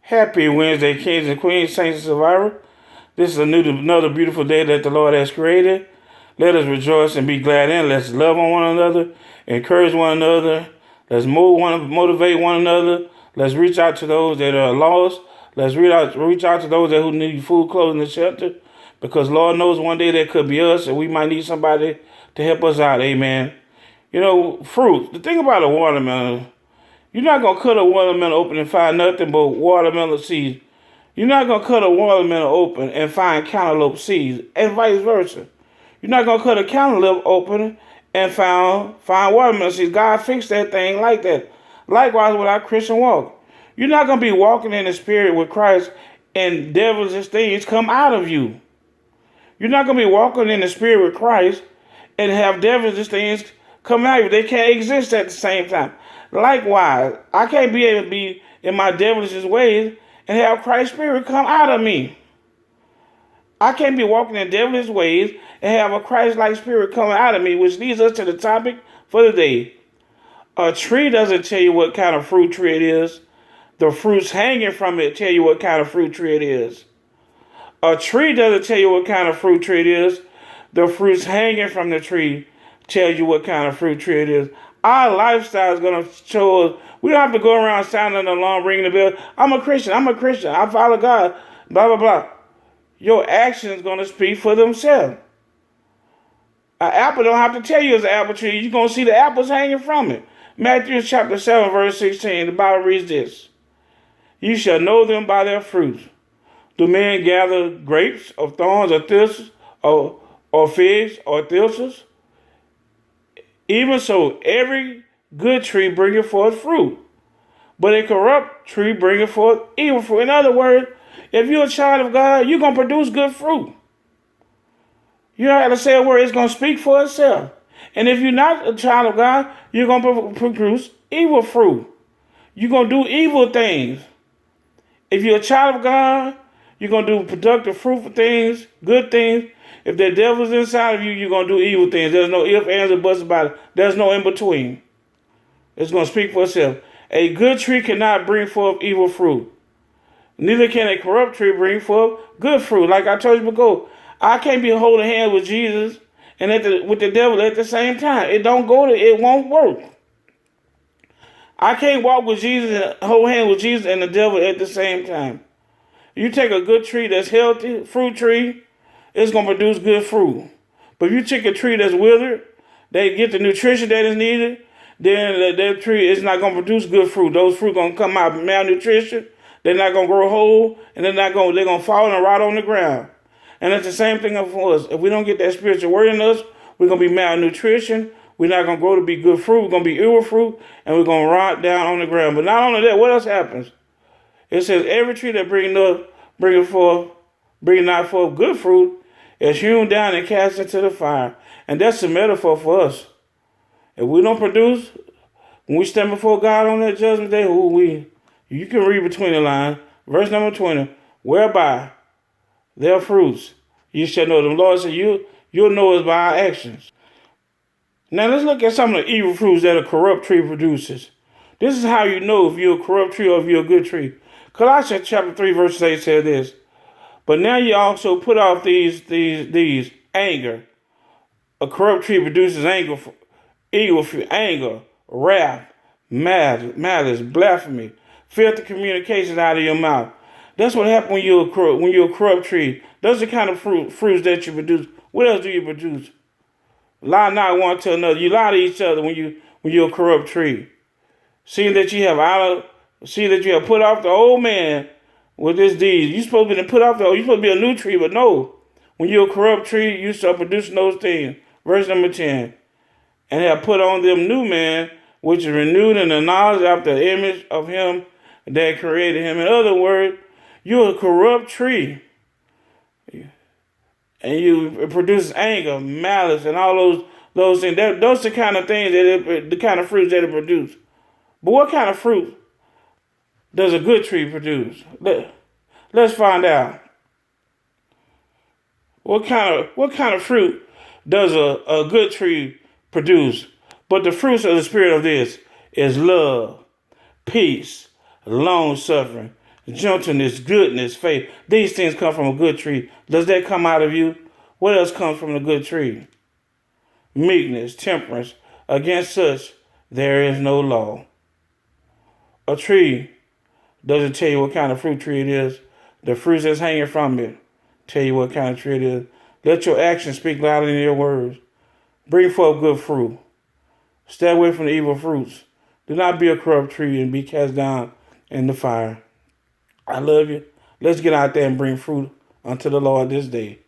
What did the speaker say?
Happy Wednesday, kings and queens, saints and survivors. This is another beautiful day that the Lord has created. Let us rejoice and be glad in. Let's love on one another, encourage one another. Let's motivate one another. Let's reach out to those that are lost. Let's reach out to those who need food, clothing, and shelter. Because Lord knows one day that could be us, and we might need somebody to help us out. Amen. You know, fruit. The thing about a watermelon, you're not going to cut a watermelon open and find nothing but watermelon seeds. You're not going to cut a watermelon open and find cantaloupe seeds, and vice versa. You're not going to cut a cantaloupe open and find watermelon seeds. God fixed that thing like that. Likewise with our Christian walk. You're not going to be walking in the Spirit with Christ and devilish things come out of you. You're not going to be walking in the Spirit with Christ and have devilish things come out of you. They can't exist at the same time. Likewise, I can't be able to be in my devilish ways and have Christ's Spirit come out of me. I can't be walking in devilish ways and have a Christ-like spirit coming out of me, which leads us to the topic for the day. A tree doesn't tell you what kind of fruit tree it is. The fruits hanging from it tell you what kind of fruit tree it is. A tree doesn't tell you what kind of fruit tree it is. The fruits hanging from the tree tell you what kind of fruit tree it is. Our lifestyle is going to show us. We don't have to go around sounding the alarm, ringing the bell. I'm a Christian. I follow God. Blah, blah, blah. Your actions going to speak for themselves. An apple don't have to tell you it's an apple tree. You're going to see the apples hanging from it. Matthew chapter 7, verse 16. The Bible reads this. You shall know them by their fruits. Do men gather grapes of thorns or thistles, or figs or thistles? Even so, every good tree bringeth forth fruit, but a corrupt tree bringeth forth evil fruit. In other words, if you're a child of God, you're going to produce good fruit. You don't have to say a word. It's going to speak for itself. And if you're not a child of God, you're going to produce evil fruit. You're going to do evil things. If you're a child of God, you're going to do productive, fruitful things, good things. If the devil's inside of you, you're going to do evil things. There's no ifs, ands, or buts about it. There's no in between. It's going to speak for itself. A good tree cannot bring forth evil fruit. Neither can a corrupt tree bring forth good fruit. Like I told you before, I can't be holding hands with Jesus and with the devil at the same time. It won't work. I can't walk with Jesus and hold hands with Jesus and the devil at the same time. You take a good tree that's healthy, fruit tree, it's going to produce good fruit. But if you take a tree that's withered, they get the nutrition that is needed, then that tree is not going to produce good fruit. Those fruit going to come out malnutrition. They're not going to grow whole, and they're going to fall and rot on the ground. And it's the same thing for us. If we don't get that spiritual word in us, we're going to be malnutrition. We're not going to grow to be good fruit. We're going to be evil fruit, and we're going to rot down on the ground. But not only that, what else happens? It says every tree that bringing not forth good fruit is hewn down and cast into the fire. And that's a metaphor for us. If we don't produce, when we stand before God on that judgment day, you can read between the lines, verse number 20, whereby their fruits you shall know them. Lord said, you'll know us by our actions. Now let's look at some of the evil fruits that a corrupt tree produces. This is how you know if you're a corrupt tree or if you're a good tree. Colossians chapter 3, verse 8 said this. But now you also put off these anger. A corrupt tree produces anger, wrath, malice, blasphemy, filthy communications out of your mouth. That's what happens when you're a corrupt tree. Those are the kind of fruits that you produce. What else do you produce? Lie not one to another. You lie to each other when you're a corrupt tree. Seeing that you have put off the old man with this deed. You're supposed to be a new tree, but no. When you're a corrupt tree, you start producing those things. Verse number 10. And have put on them new man, which is renewed in the knowledge after the image of him that created him. In other words, you're a corrupt tree. And you produce anger, malice, and all those things. Those are the kind of things the kind of fruits that it produces. But what kind of fruit does a good tree produce? Let's find out. What kind of fruit does a good tree produce? But the fruits of the Spirit of this is love, peace, long suffering, gentleness, goodness, faith. These things come from a good tree. Does that come out of you? What else comes from a good tree? Meekness, temperance. Against such there is no law. A tree doesn't tell you what kind of fruit tree it is. The fruits that's hanging from it tell you what kind of tree it is. Let your actions speak louder than your words. Bring forth good fruit. Stay away from the evil fruits. Do not be a corrupt tree and be cast down in the fire. I love you. Let's get out there and bring fruit unto the Lord this day.